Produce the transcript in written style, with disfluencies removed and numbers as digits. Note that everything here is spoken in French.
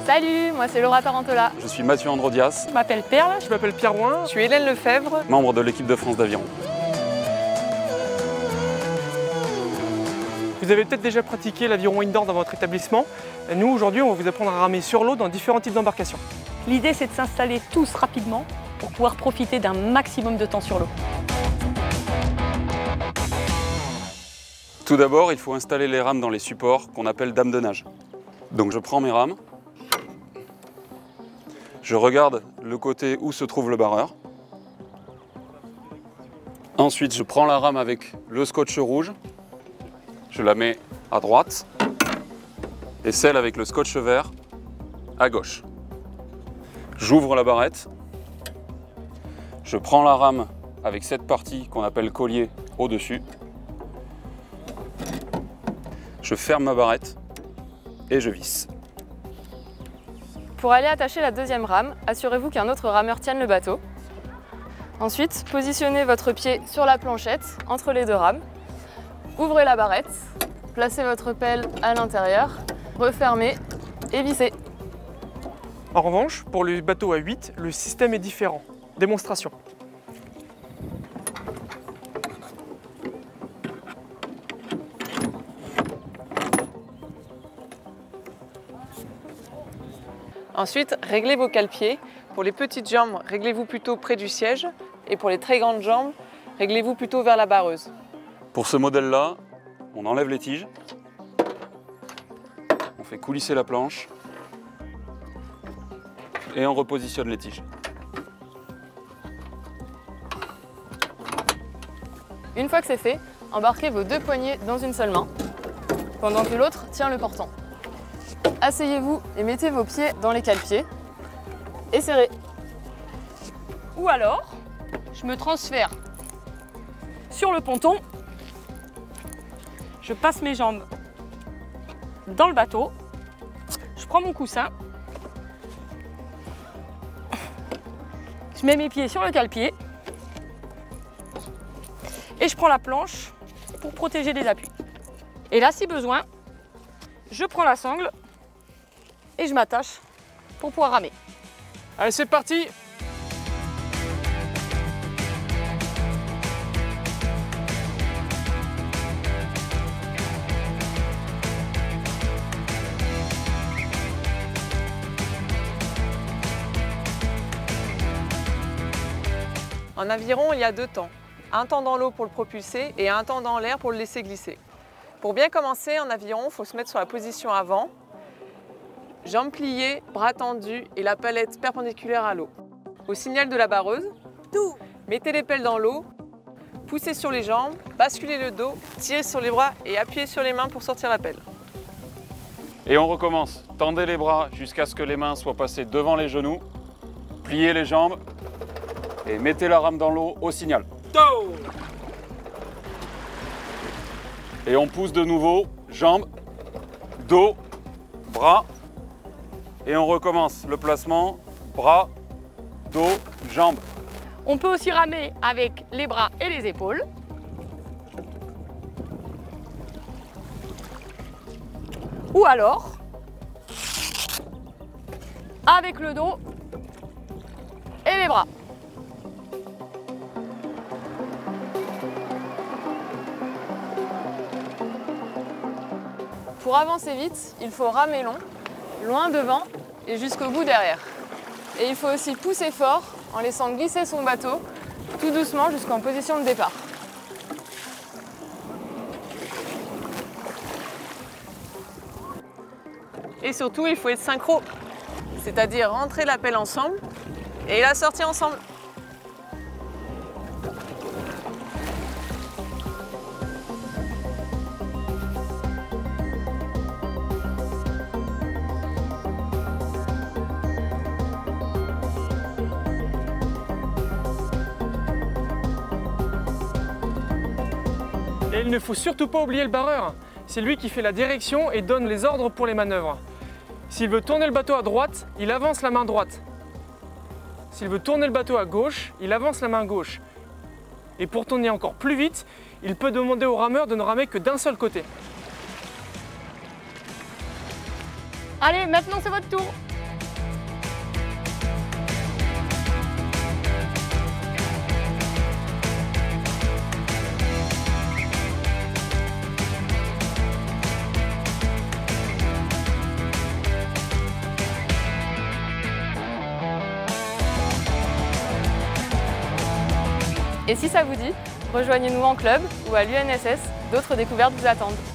Salut, moi c'est Laura Tarantola. Je suis Mathieu Androdias. Je m'appelle Perle. Je m'appelle Pierre Bouin. Je suis Hélène Lefebvre. Membre de l'équipe de France d'aviron. Vous avez peut-être déjà pratiqué l'aviron indoor dans votre établissement. Nous, aujourd'hui, on va vous apprendre à ramer sur l'eau dans différents types d'embarcations. L'idée, c'est de s'installer tous rapidement pour pouvoir profiter d'un maximum de temps sur l'eau. Tout d'abord, il faut installer les rames dans les supports qu'on appelle dames de nage. Donc je prends mes rames, je regarde le côté où se trouve le barreur. Ensuite, je prends la rame avec le scotch rouge, je la mets à droite et celle avec le scotch vert à gauche. J'ouvre la barrette, je prends la rame avec cette partie qu'on appelle collier au-dessus, je ferme ma barrette et je visse. Pour aller attacher la deuxième rame, assurez-vous qu'un autre rameur tienne le bateau. Ensuite, positionnez votre pied sur la planchette entre les deux rames. Ouvrez la barrette, placez votre pelle à l'intérieur, refermez et vissez. En revanche, pour le bateau à 8, le système est différent. Démonstration. Ensuite, réglez vos cale-pieds. Pour les petites jambes, réglez-vous plutôt près du siège. Et pour les très grandes jambes, réglez-vous plutôt vers la barreuse. Pour ce modèle-là, on enlève les tiges, on fait coulisser la planche et on repositionne les tiges. Une fois que c'est fait, embarquez vos deux poignets dans une seule main, pendant que l'autre tient le portant. Asseyez-vous et mettez vos pieds dans les cale-pieds et serrez. Ou alors, je me transfère sur le ponton, je passe mes jambes dans le bateau, je prends mon coussin, je mets mes pieds sur le cale-pied et je prends la planche pour protéger les appuis. Et là, si besoin, je prends la sangle et je m'attache pour pouvoir ramer. Allez, c'est parti! En aviron, il y a deux temps. Un temps dans l'eau pour le propulser et un temps dans l'air pour le laisser glisser. Pour bien commencer en aviron, il faut se mettre sur la position avant, jambes pliées, bras tendus et la palette perpendiculaire à l'eau. Au signal de la barreuse, mettez les pelles dans l'eau, poussez sur les jambes, basculez le dos, tirez sur les bras et appuyez sur les mains pour sortir la pelle. Et on recommence. Tendez les bras jusqu'à ce que les mains soient passées devant les genoux, pliez les jambes et mettez la rame dans l'eau au signal. Et on pousse de nouveau, jambes, dos, bras. Et on recommence le placement, bras, dos, jambes. On peut aussi ramer avec les bras et les épaules. Ou alors, avec le dos et les bras. Pour avancer vite, il faut ramer long, loin devant et jusqu'au bout derrière. Et il faut aussi pousser fort en laissant glisser son bateau tout doucement jusqu'en position de départ. Et surtout, il faut être synchro, c'est-à-dire rentrer la pelle ensemble et la sortir ensemble. Et il ne faut surtout pas oublier le barreur. C'est lui qui fait la direction et donne les ordres pour les manœuvres. S'il veut tourner le bateau à droite, il avance la main droite. S'il veut tourner le bateau à gauche, il avance la main gauche. Et pour tourner encore plus vite, il peut demander au rameur de ne ramer que d'un seul côté. Allez, maintenant c'est votre tour. Et si ça vous dit, rejoignez-nous en club ou à l'UNSS, d'autres découvertes vous attendent.